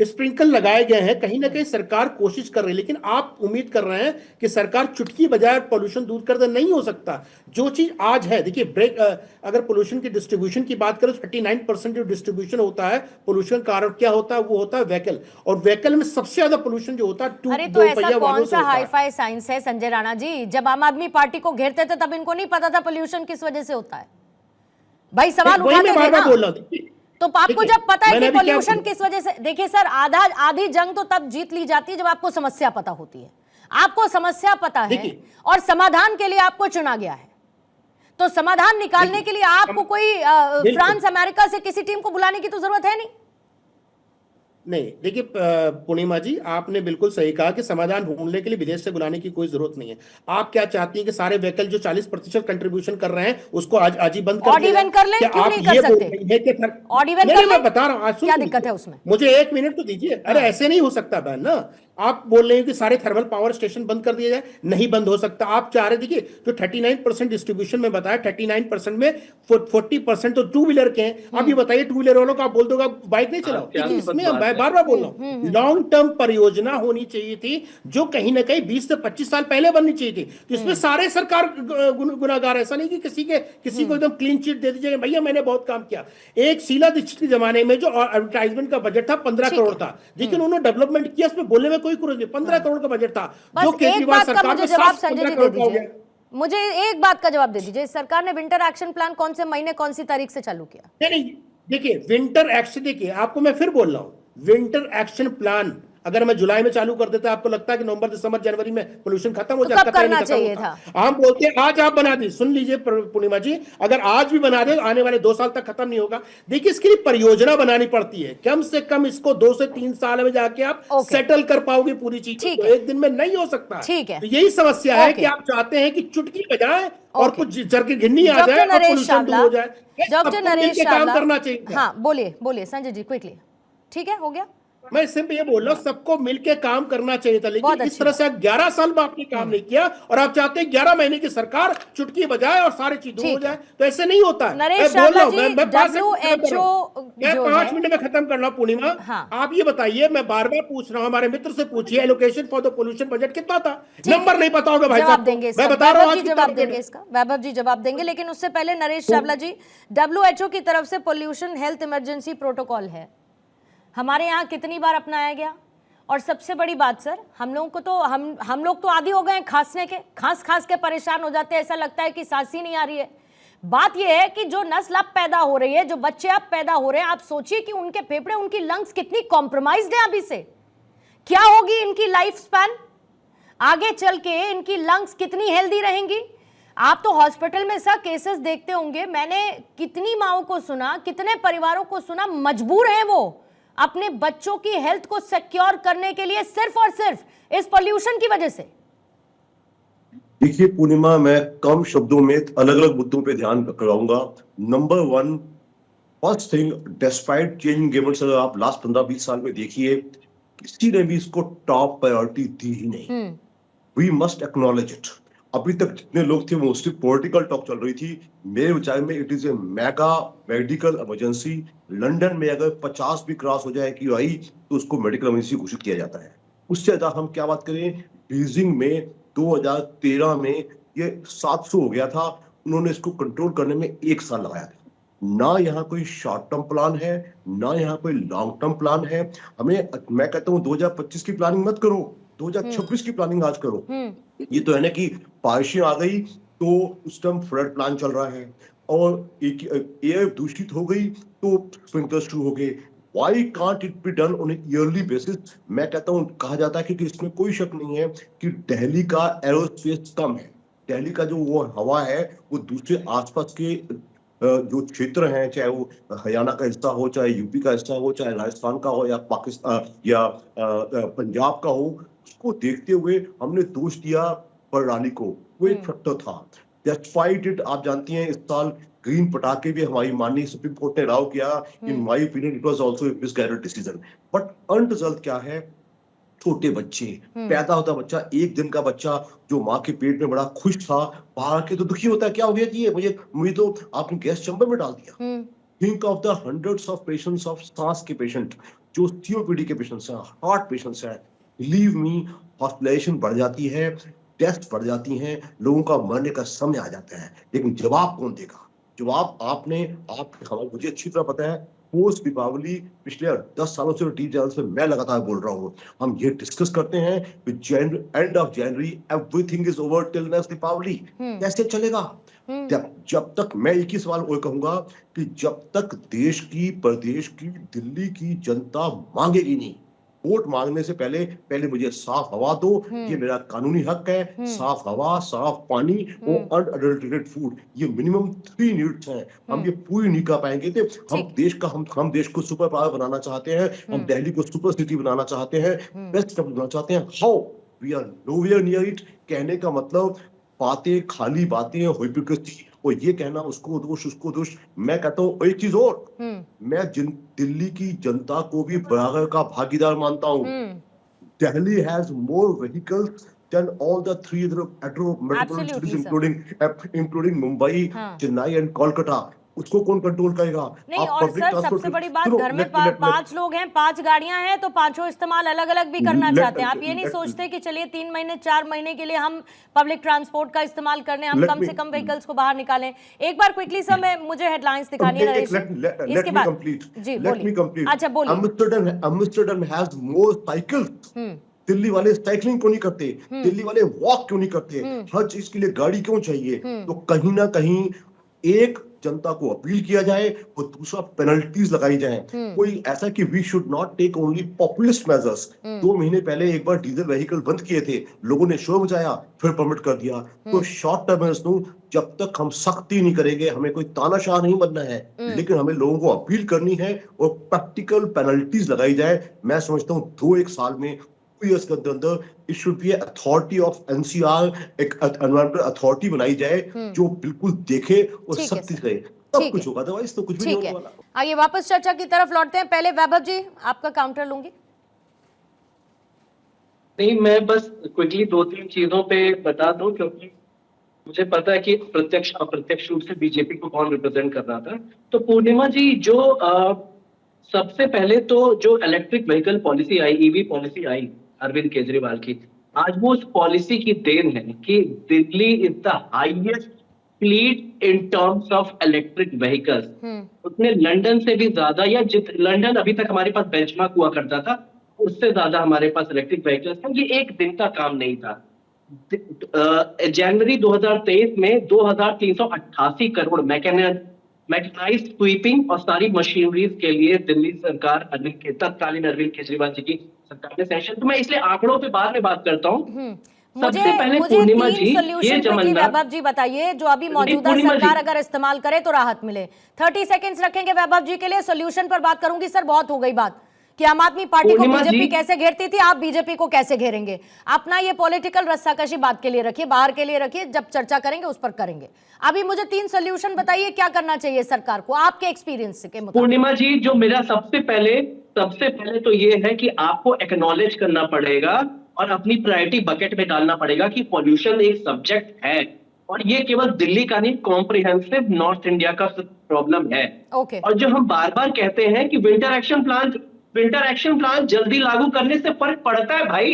स्प्रिंकल लगाए गए हैं। कहीं ना कहीं सरकार कोशिश कर रही है, लेकिन आप उम्मीद कर रहे हैं कि सरकार चुटकी बजाय पोल्यूशन दूर कर दे। नहीं हो सकता। जो चीज आज है, देखिए अगर पोल्यूशन की डिस्ट्रीब्यूशन की बात करें, 39% जो डिस्ट्रीब्यूशन होता है पोल्यूशन कारण क्या होता है, वो होता है व्हीकल, और व्हीकल में सबसे ज्यादा पोल्यूशन जो होता है तो ऐसा कौन सा हाईफाई साइंस है संजय राणा जी? जब आम आदमी पार्टी को घेरते थे तब इनको नहीं पता था पोल्यूशन किस वजह से होता है? भाई सवाल उठाते थे ना, तो आपको जब पता है कि पोल्यूशन किस वजह से, देखिए सर, आधी जंग तो तब जीत ली जाती है जब आपको समस्या पता होती है। आपको समस्या पता है और समाधान के लिए आपको चुना गया है, तो समाधान निकालने के लिए आपको कोई फ्रांस अमेरिका से किसी टीम को बुलाने की तो जरूरत है नहीं। देखिए पूर्णिमा जी, आपने बिल्कुल सही कहा कि समाधान ढूंढने के लिए विदेश से बुलाने की कोई जरूरत नहीं है। आप क्या चाहती हैं कि सारे व्हीकल जो 40% कंट्रीब्यूशन कर रहे हैं उसको आज ही बंद कर दिया? कर लें, क्यों नहीं कर सकते? मैं बता रहा हूँ, क्या दिक्कत है उसमें? मुझे 1 मिनट तो दीजिए। अरे ऐसे नहीं हो सकता बहन ना, आप बोल रहे हैं कि सारे थर्मल पावर स्टेशन बंद कर दिया जाए, नहीं बंद हो सकता। आप चाह रहे, देखिए जो 39% डिस्ट्रीब्यूशन में बताया, 39% में 40% तो 2 व्हीलर के हैं। आप ये बताइए 2 व्हीलर वालों को आप बोल दोगे बाइक नहीं चलाओ? इसमें बार बार बोल रहा हूँ, लॉन्ग टर्म परियोजना होनी चाहिए थी जो कहीं ना कहीं 20 से 25 साल पहले बननी चाहिए थी। तो इसमें सारे सरकार गुनाहगार, ऐसा नहीं कि किसी को एकदम क्लीन चिट दे दीजिए भैया मैंने बहुत काम किया। एक शीला दीक्षित के जमाने में जो एडवर्टाइजमेंट का बजट था 15 करोड़ था, लेकिन उन्होंने डेवलपमेंट किया, उसमें बोलने में कोई 15 करोड़ का बजट था, जो केजरीवाल सरकार में 7-15 करोड़ का हो गया। मुझे एक बात का जवाब दे दीजिए, सरकार ने विंटर एक्शन प्लान कौन से महीने कौन सी तारीख से चालू किया? नहीं, देखिए विंटर एक्शन, देखिए आपको मैं फिर बोल रहा हूं, विंटर एक्शन प्लान अगर मैं जुलाई में चालू कर देता, आपको लगता है कि नवंबर दिसंबर जनवरी में पोल्यूशन खत्म हो तो जाता? कब करना चाहिए था? हम बोलते हैं आज आप बना दी, सुन लीजिए पूर्णिमा जी, अगर आज भी बना दे आने वाले 2 साल तक खत्म नहीं होगा। देखिए इसके लिए परियोजना बनानी पड़ती है, कम से कम इसको 2 से 3 साल में जाके आप सेटल कर पाओगे पूरी चीज, तो एक दिन में नहीं हो सकता। ठीक है, तो यही समस्या है कि आप चाहते हैं कि चुटकी बजाए और कुछ जर की घिन्नी आ जाए और पोल्यूशन दूर हो जाए। डॉक्टर नरेश काम करना चाहिए। हाँ बोलिए संजय जी क्विकली। ठीक है, हो गया। मैं सिर्फ ये बोल रहा हूँ सबको मिलके काम करना चाहिए था, लेकिन इस तरह से 11 साल में आपने काम नहीं किया और आप चाहते हैं 11 महीने की सरकार चुटकी बजाए और सारी चीज हो जाए, तो ऐसे नहीं होता है। नरेश मैं बोल रहा हूँ, मैं 5 मिनट में खत्म कर रहा हूँ। पूर्णिमा, आप ये बताइए, मैं बार बार पूछ रहा हूँ, हमारे मित्र से पूछिए allocation for the pollution budget कितना था? नंबर नहीं पता होगा भाई साहब, मैं बता रहा हूँ। जवाब देंगे इसका, वैभव जी जवाब देंगे, लेकिन उससे पहले नरेश चावला जी, WHO की तरफ से पोल्यूशन हेल्थ इमरजेंसी प्रोटोकॉल है, हमारे यहाँ कितनी बार अपनाया गया? और सबसे बड़ी बात सर, हम लोगों को तो हम लोग तो आदी हो गए हैं खांसने के, खांस के परेशान हो जाते हैं, ऐसा लगता है कि सांस ही नहीं आ रही है। बात यह है कि जो नस्ल अब पैदा हो रही है, जो बच्चे अब पैदा हो रहे हैं, आप सोचिए कि उनके फेफड़े, उनकी लंग्स कितनी कॉम्प्रोमाइज्ड है अभी से। क्या होगी इनकी लाइफ स्पैन आगे चल के, इनकी लंग्स कितनी हेल्दी रहेंगी? आप तो हॉस्पिटल में सर केसेस देखते होंगे, मैंने कितनी माओं को सुना, कितने परिवारों को सुना, मजबूर हैं वो अपने बच्चों की हेल्थ को सिक्योर करने के लिए सिर्फ और सिर्फ इस पोल्यूशन की वजह से। देखिए पूर्णिमा, मैं कम शब्दों में अलग अलग मुद्दों पे ध्यान कराऊंगा। Number 1, first thing, despite changing governments, अगर आप लास्ट 15-20 साल में देखिए, किसी ने भी इसको टॉप प्रायोरिटी दी ही नहीं। We must acknowledge it. अभी तक जितने लोग थे वो सिर्फ पॉलिटिकल टॉक चल रही थी। मेरे विचार में it is a mega medical emergency. London में अगर 50 भी क्रॉस हो जाए QI तो उसको मेडिकल इमरजेंसी घोषित किया जाता है। उससे ज्यादा हम क्या बात करें, बीजिंग में 2013 में ये 700 हो गया था, उन्होंने इसको कंट्रोल करने में 1 साल लगाया था। ना यहाँ कोई शॉर्ट टर्म प्लान है, ना यहाँ कोई लॉन्ग टर्म प्लान है। मैं कहता हूँ 2025 की प्लानिंग मत करो, 2026 की प्लानिंग आज करो। ये तो है ना कि बारिशें आ गई तो उस टाइम फ्लड प्लान चल रहा है, और एयर दूषित हो गई तो स्प्रिंकलर शुरू हो गए। Why can't it be done on a yearly basis? मैं कहता हूँ, कहा जाता है कि इसमें कोई शक नहीं है कि दिल्ली का एरोस्पेस कम है। दिल्ली का जो वो हवा है वो दूसरे आसपास के जो क्षेत्र हैं, चाहे वो हरियाणा का हिस्सा हो, चाहे यूपी का हिस्सा हो, चाहे राजस्थान का हो, या पाकिस्तान या पंजाब का हो, उसको देखते हुए हमने दोष दिया प्रणाली को। वो एक फैक्टर था। डेस्पाइट इट, आप जानती हैं इस साल ग्रीन पटाखे भी हमारी माननीय सुप्रीम कोर्ट ने राव किया। In my opinion it was also a misguided decision. But अंत रिजल्ट क्या है, छोटे बच्चे, पैदा होता बच्चा, 1 दिन का बच्चा जो माँ के पेट में बड़ा खुश था, बाहर के तो दुखी होता है, क्या हो गया जी ये, मुझे तो आपने गैस चैम्बर में डाल दिया। Think of the hundreds of patients of सांस के पेशेंट, जो COPD के पेशेंट्स हैं, हार्ट पेशेंट्स हैं। बिलीव मी, हॉस्पिटलाइजेशन बढ़ जाती है, टेस्ट बढ़ जाती हैं, लोगों का मरने का समय आ जाता है। लेकिन जवाब कौन देगा? जवाब मुझे अच्छी तरह पता है। पोस्ट दीपावली पिछले 10 सालों से टीवी चैनल पे मैं लगातार बोल रहा हूँ, हम ये डिस्कस करते हैं कि end of January everything is over till next Deepavali. कैसे चलेगा? जब तक, मैं एक ही सवाल और कहूंगा कि जब तक देश की, प्रदेश की, दिल्ली की जनता मांगेगी नहीं, वोट मांगने से पहले मुझे साफ हवा दो, ये मेरा कानूनी हक है। साफ हवा, साफ पानी और अनअडल्टरेटेड फूड, ये मिनिमम 3 नीड्स हैं। हम ये पूरी नहीं कर पाएंगे थे। हम देश को सुपर पावर बनाना चाहते हैं, हम दिल्ली को सुपर सिटी बनाना चाहते हैं, बेस्ट बनाना चाहते हैं। How? We are nowhere near it. कहने का मतलब बातें, खाली बातें, हिपोक्रेसी, और ये कहना उसको दोष। मैं कहता हूँ एक चीज और, मैं दिल्ली की जनता को भी बराबर का भागीदार मानता हूँ। Delhi has more vehicles than all the 3 other metropolitan cities including Mumbai, Chennai and Kolkata. उसको कौन कंट्रोल करेगा? नहीं, और सर सबसे बड़ी बात, घर में 5 लोग हैं, 5 गाड़ियां हैं, तो पांचों इस्तेमाल अलग अलग भी करना चाहते हैं। आप ये नहीं सोचते कि चलिए 3 महीने 4 महीने के लिए हम पब्लिक ट्रांसपोर्ट का इस्तेमाल करने, हम कम से कम व्हीकल्स को बाहर निकालें। एक बार क्विकली सर मुझे हेडलाइंस दिखानी है नरेश, इसके बाद जी बोलिए। अच्छा बोलिए। अम्स्टरडम हैज मोर साइकिल्स। दिल्ली वाले साइकिलिंग क्यों नहीं करते? दिल्ली वाले वॉक क्यों नहीं करते? हर चीज के लिए गाड़ी क्यों चाहिए? तो कहीं ना कहीं एक जनता को अपील किया जाए और दूसरा पेनल्टीज लगाई जाए। कोई ऐसा कि we should not take only populist measures. 2 महीने पहले एक बार डीजल व्हीकल बंद किए थे, लोगों ने शोर मचाया, फिर परमिट कर दिया। तो शॉर्ट टर्मर्स जब तक हम सख्ती नहीं करेंगे, हमें कोई तानाशाह नहीं बनना है, लेकिन हमें लोगों को अपील करनी है और प्रैक्टिकल पेनल्टीज लगाई जाए। मैं समझता हूँ 2-1 साल में, 2 इयर्स के अंदर it should be authority of NCR, एक एनवायरमेंटल अथॉरिटी बनाई जाए जो बिल्कुल देखे और सख्ती करे, तब कुछ होगा, अदरवाइज तो कुछ भी नहीं होने वाला। आइए वापस चर्चा की तरफ लौटते हैं। पहले वैभव जी आपका काउंटर लूंगी। नहीं, मैं बस क्विकली 2-3 चीजों पे बता दूं, क्योंकि मुझे पता है कि प्रत्यक्ष अप्रत्यक्ष रूप से बीजेपी को कौन रिप्रेजेंट कर रहा था। तो पूर्णिमा जी, जो सबसे पहले तो जो इलेक्ट्रिक व्हीकल पॉलिसी आई, ईवी पॉलिसी आई अरविंद केजरीवाल की, आज वो उस पॉलिसी की देन है कि Delhi is the highest fleet in terms of electric vehicles. उसने लंदन से भी ज्यादा, या लंदन अभी तक हमारे पास बेंचमार्क हुआ करता था, उससे ज्यादा हमारे पास इलेक्ट्रिक व्हीकल्स हैं। ये एक दिन का काम नहीं था। जनवरी 2023 में 2388 करोड़ मैकेनाइज्ड स्वीपिंग और सारी मशीनरीज के लिए दिल्ली सरकार तत्कालीन अरविंद केजरीवाल जी की सरकार ने सेशन। तो मैं इसलिए आंकड़ों पे बाद में बात करता हूँ। सबसे पहले पूर्णिमा जी, ये जमन्ना वैभव जी बताइए, जो अभी मौजूदा सरकार अगर इस्तेमाल करे तो राहत मिले। 30 सेकंड्स रखेंगे वैभव जी के लिए। सोल्यूशन पर बात करूंगी सर, बहुत हो गई बात कि आम आदमी पार्टी को बीजेपी कैसे घेरती थी, आप बीजेपी को कैसे घेरेंगे। अपना ये पॉलिटिकल रस्साकशी बात के लिए रखिए, बाहर के लिए रखिए, जब चर्चा करेंगे उस पर करेंगे। अभी मुझे 3 सोल्यूशन बताइए, क्या करना चाहिए सरकार को आपके एक्सपीरियंस के मुताबिक। पूर्णिमा जी, जो मेरा सबसे पहले तो ये है कि आपको एक्नॉलेज करना पड़ेगा और अपनी प्रायोरिटी बकेट में डालना पड़ेगा कि पॉल्यूशन एक सब्जेक्ट है, और ये केवल दिल्ली का नहीं, कॉम्प्रिहेंसिव नॉर्थ इंडिया का प्रॉब्लम है। और जो हम बार बार कहते हैं कि विंटर एक्शन प्लान जल्दी लागू करने से फर्क पड़ता है भाई।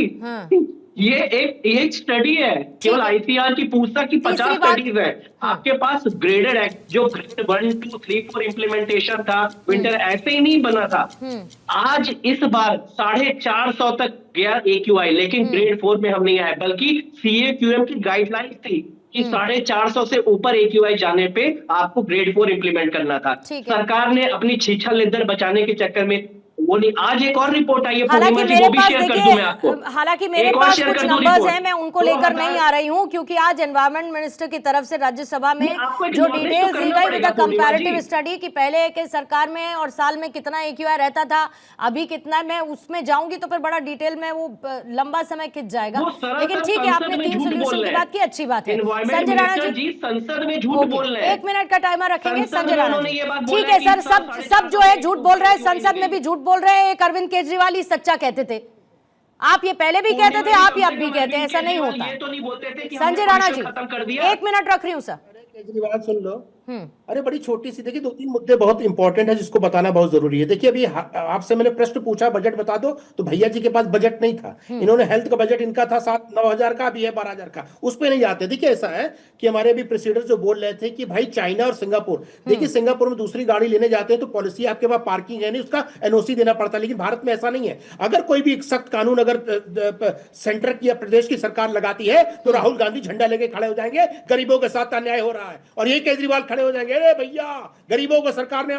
ये एक स्टडी है, केवल आईसीआर की पूछताछ की 50 स्टडीज है। आपके पास ग्रेडेड एक्ट, जो ग्रेड 1, 2, 3, 4 इम्प्लीमेंटेशन था, विंटर ऐसे ही नहीं बना था। आज इस बार 450 तक गया AQI, लेकिन ग्रेड 4 में हम नहीं आए, बल्कि CAQM की गाइडलाइंस थी कि 450 से ऊपर AQI जाने पे आपको ग्रेड 4 इम्प्लीमेंट करना था। सरकार ने अपनी छीछा लेदर बचाने के चक्कर में वो नहीं। आज एक और रिपोर्ट आई है, हालांकि मेरे पास हालांकि मेरे पास कुछ नंबर्स हैं, मैं उनको लेकर नहीं आ रही हूं, क्योंकि आज एनवायरमेंट मिनिस्टर की तरफ से राज्यसभा में जो डिटेल्स दी गई विद कंपैरेटिव स्टडी की पहले के सरकार में और साल में कितना AQI रहता था, अभी कितना, मैं उसमें जाऊंगी तो फिर बड़ा डिटेल में वो लंबा समय खिंच जाएगा। लेकिन ठीक है, आपने 3 सोल्यूशन की बात की, अच्छी बात है। संजय राणा जी संसद में झूठ बोल रहे हैं, 1 मिनट का टाइमर रखेंगे। संजय राणा जी, ठीक है सर, सब जो है झूठ बोल रहे हैं, संसद में भी झूठ बोल रहे हैं। एक अरविंद केजरीवाल ही सच्चा कहते थे, आप ये पहले भी कहते थे, आप ये अब भी कहते हैं, ऐसा नहीं होता। संजय राणा जी, 1 मिनट रख रही हूँ सर। केजरीवाल सुन लो, अरे बड़ी छोटी सी, देखिए 2-3 मुद्दे बहुत इंपॉर्टेंट है जिसको बताना बहुत जरूरी है। देखिए अभी आपसे मैंने प्रश्न पूछा बजट बता दो, तो भैया जी के पास बजट नहीं था। इन्होंने हेल्थ का बजट इनका था 9,000 का, अभी है 12,000 का, उस पे नहीं जाते। देखिए ऐसा है कि हमारे अभी प्रेसिडेंट जो बोल रहे थे कि भाई चाइना और सिंगापुर, देखिए सिंगापुर में दूसरी गाड़ी लेने जाते हैं तो पॉलिसी आपके पास पार्किंग है नहीं, उसका NOC देना पड़ता है, लेकिन भारत में ऐसा नहीं है। अगर कोई भी सख्त कानून अगर सेंटर की या प्रदेश की सरकार लगाती है तो राहुल गांधी झंडा लेके खड़े हो जाएंगे, गरीबों के साथ अन्याय हो रहा है, और ये केजरीवाल खड़े हो जाएंगे, अरे भैया गरीबों को सरकार ने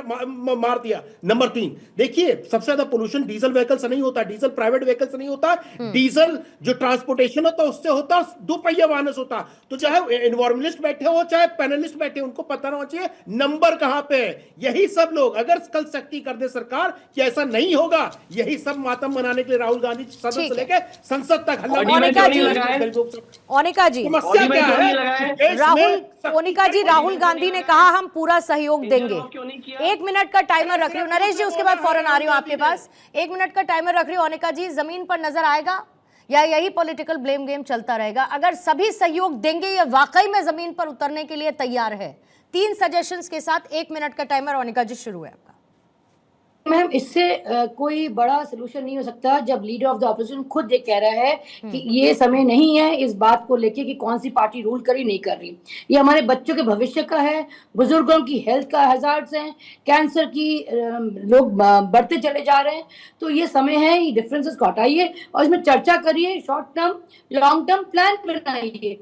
मार दिया। नंबर 3, देखिए सबसे ज्यादा पोल्यूशन डीजल व्हीकल से नहीं होता, डीजल प्राइवेट व्हीकल से नहीं होता, डीजल जो ट्रांसपोर्टेशन होता है उससे होता, 2 पहिया वाहन से होता। तो चाहे एनवायरमेंटलिस्ट बैठे हो चाहे पैनलिस्ट बैठे, उनको पता होना चाहिए नंबर कहां पे। यही सब लोग अगर कल सख्ती कर दे सरकार कि ऐसा नहीं होगा, यही सब मातम मनाने के लिए राहुल गांधी सदन से लेकर संसद तक हल्ला। ओनिका जी, राहुल गांधी ने कहा हम पूरा सहयोग देंगे। 1 मिनट का टाइमर रख रही हूँ नरेश जी, उसके बाद फौरन आ रही हूँ आपके पास। 1 मिनट का टाइमर रख रही हूँ। ओनिका जी, जमीन पर नजर आएगा या यही पॉलिटिकल ब्लेम गेम चलता रहेगा? अगर सभी सहयोग देंगे, ये वाकई में जमीन पर उतरने के लिए तैयार है। 3 सजेशंस के साथ 1 मिनट का टाइमर। ओनिका जी, शुरू है आपका। मैम, इससे कोई बड़ा सोल्यूशन नहीं हो सकता जब लीडर ऑफ द ऑपोजिशन खुद ये कह रहा है कि ये समय नहीं है इस बात को लेके कि कौन सी पार्टी रूल करी नहीं कर रही। ये हमारे बच्चों के भविष्य का है, बुजुर्गों की हेल्थ का हैजार्ड्स हैं, कैंसर की लोग बढ़ते चले जा रहे हैं। तो ये समय है, ये डिफरेंसेस को हटाइए और इसमें चर्चा करिए, short term long term plan बनाइए।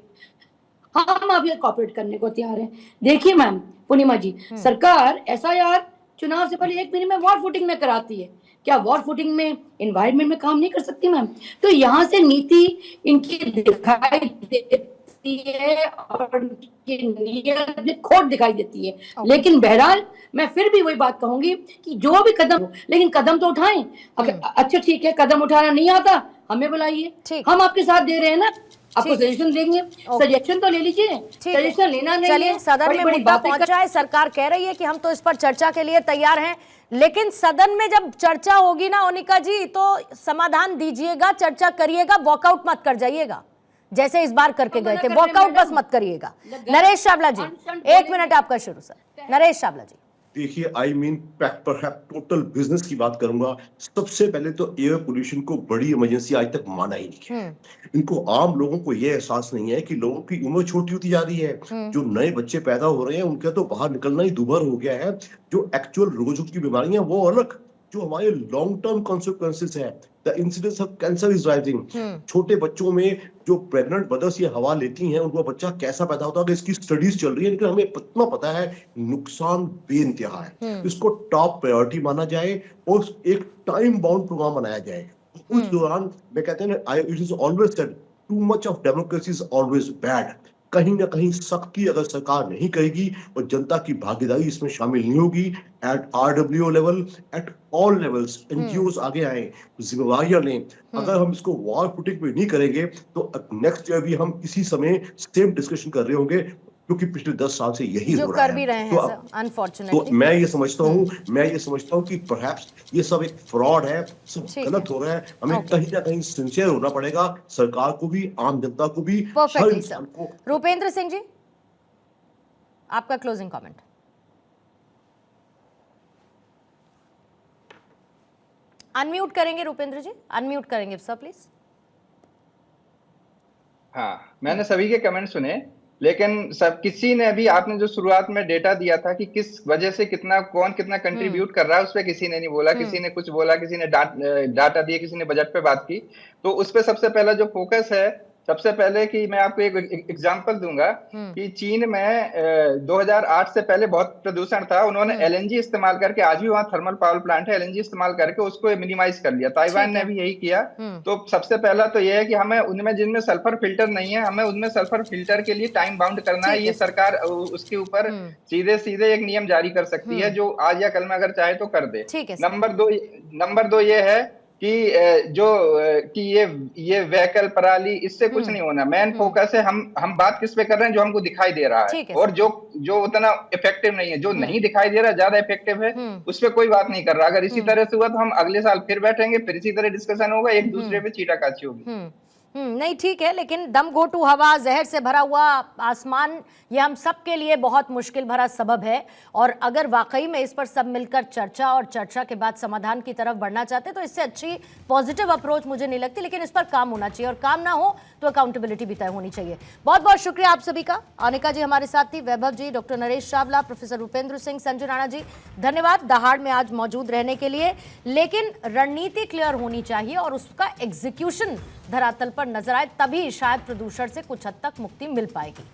हम अभी कॉपरेट करने को तैयार हैं। देखिए मैम पूर्णिमा जी, सरकार SIR चुनाव से पहले 1 महीने में वॉर फुटिंग में कराती है। क्या वॉर फुटिंग में एनवायरनमेंट में काम नहीं कर सकती मैम? तो यहाँ से नीति इनकी दिखाई देती है और उनकी नीयत में खोट दिखाई देती है। लेकिन बहरहाल मैं फिर भी वही बात कहूंगी कि जो भी कदम हो, लेकिन कदम तो उठाएं। अच्छा ठीक है, कदम उठाना नहीं आता हमें बुलाइए, हम आपके साथ दे रहे हैं ना, आपको सजेशन देंगे, सजेशन तो ले लीजिए, सजेशन लेना नहीं। चलिए, सदन में मुद्दा पहुंचा है, सरकार कह रही है कि हम तो इस पर चर्चा के लिए तैयार हैं, लेकिन सदन में जब चर्चा होगी ना ओनिका जी, तो समाधान दीजिएगा, चर्चा करिएगा, वॉकआउट मत कर जाइएगा जैसे इस बार करके गए थे। वॉकआउट बस मत करिएगा। नरेश चावला जी, 1 मिनट आपका शुरू सर। नरेश चावला जी, देखिए आई मीन टोटल बिजनेस की बात करूंगा। सबसे पहले तो एयर पोल्यूशन को बड़ी इमरजेंसी आज तक माना ही नहीं है। इनको आम लोगों को यह एहसास नहीं है कि लोगों की उम्र छोटी होती जा रही है। जो नए बच्चे पैदा हो रहे हैं उनका तो बाहर निकलना ही दूभर हो गया है। जो एक्चुअल रोग की बीमारियां वो अलग, जो हमारे लॉन्ग टर्म कॉन्सिक्वेंसेस है, the incidence of cancer is rising. छोटे बच्चों में जो प्रेग्नेंट मदर्स ये हवा लेती हैं उनका बच्चा कैसा पैदा होता है, इसकी स्टडीज चल रही है, लेकिन हमें इतना पता है नुकसान बेइंतहा है। इसको टॉप प्रायोरिटी माना जाए और एक टाइम बाउंड प्रोग्राम बनाया जाए। उस दौरान मैं कहते हैं it is always said too much of democracy is always bad. कहीं ना कहीं सख्ती अगर सरकार नहीं करेगी और जनता की भागीदारी इसमें शामिल नहीं होगी, at RWO level, at all levels NGOs आगे आए, जिम्मेवारियां लें। अगर हम इसको वॉर फुटिंग पे नहीं करेंगे तो नेक्स्ट ईयर भी हम इसी समय सेम डिस्कशन कर रहे होंगे, क्योंकि पिछले 10 साल से यही हो रहा है। कर भी रहे हैं सर, अनफॉर्चुनेटली। तो मैं ये समझता हूँ कि परहैप्स ये सब एक फ्रॉड है, सब गलत हो रहा है। हमें कहीं ना कहीं सिंसियर होना पड़ेगा, सरकार को भी, आम जनता को भी, हर इंसान को। रूपेंद्र सिंह जी, आपका क्लोजिंग कमेंट। अनम्यूट करेंगे रूपेंद्र जी, अनम्यूट करेंगे सर प्लीज। हाँ, मैंने सभी के कमेंट सुने, लेकिन सब किसी ने भी, आपने जो शुरुआत में डेटा दिया था कि किस वजह से कितना कौन कितना कंट्रीब्यूट कर रहा है, उस पर किसी ने नहीं बोला। किसी ने कुछ बोला, किसी ने डाटा दिया, किसी ने बजट पे बात की। तो उस पे सबसे पहला जो फोकस है, सबसे पहले कि मैं आपको एक एग्जांपल दूंगा कि चीन में 2008 से पहले बहुत प्रदूषण था। उन्होंने LNG इस्तेमाल करके, आज भी वहाँ थर्मल पावर प्लांट है, LNG इस्तेमाल करके उसको मिनिमाइज कर लिया। ताइवान ने भी यही किया। तो सबसे पहला तो यह है कि हमें उनमें जिनमें सल्फर फिल्टर नहीं है, हमें उनमें सल्फर फिल्टर के लिए टाइम बाउंड करना है। ये सरकार उसके ऊपर सीधे एक नियम जारी कर सकती है, जो आज या कल में अगर चाहे तो कर दे। नंबर दो ये है कि ये व्हीकल पराली, इससे कुछ नहीं होना। मेन फोकस है हम बात किस पे कर रहे हैं, जो हमको दिखाई दे रहा है, और जो उतना इफेक्टिव नहीं है, जो नहीं दिखाई दे रहा ज्यादा इफेक्टिव है, उस पे कोई बात नहीं कर रहा। अगर इसी तरह से हुआ तो हम अगले साल फिर बैठेंगे, फिर इसी तरह डिस्कशन होगा, एक दूसरे पे चीटाकाची होगी। नहीं ठीक है, लेकिन दम घोटू हवा, जहर से भरा हुआ आसमान, ये हम सब के लिए बहुत मुश्किल भरा सबब है। और अगर वाकई में इस पर सब मिलकर चर्चा और चर्चा के बाद समाधान की तरफ बढ़ना चाहते तो इससे अच्छी पॉजिटिव अप्रोच मुझे नहीं लगती। लेकिन इस पर काम होना चाहिए, और काम ना हो तो अकाउंटेबिलिटी भी तय होनी चाहिए। बहुत बहुत शुक्रिया आप सभी का। अनिका जी हमारे साथ थी, वैभव जी, डॉक्टर नरेश चावला, प्रोफेसर रूपेंद्र सिंह, संजय राणा जी, धन्यवाद दहाड़ में आज मौजूद रहने के लिए। लेकिन रणनीति क्लियर होनी चाहिए और उसका एग्जीक्यूशन धरातल पर नजर आए, तभी शायद प्रदूषण से कुछ हद तक मुक्ति मिल पाएगी।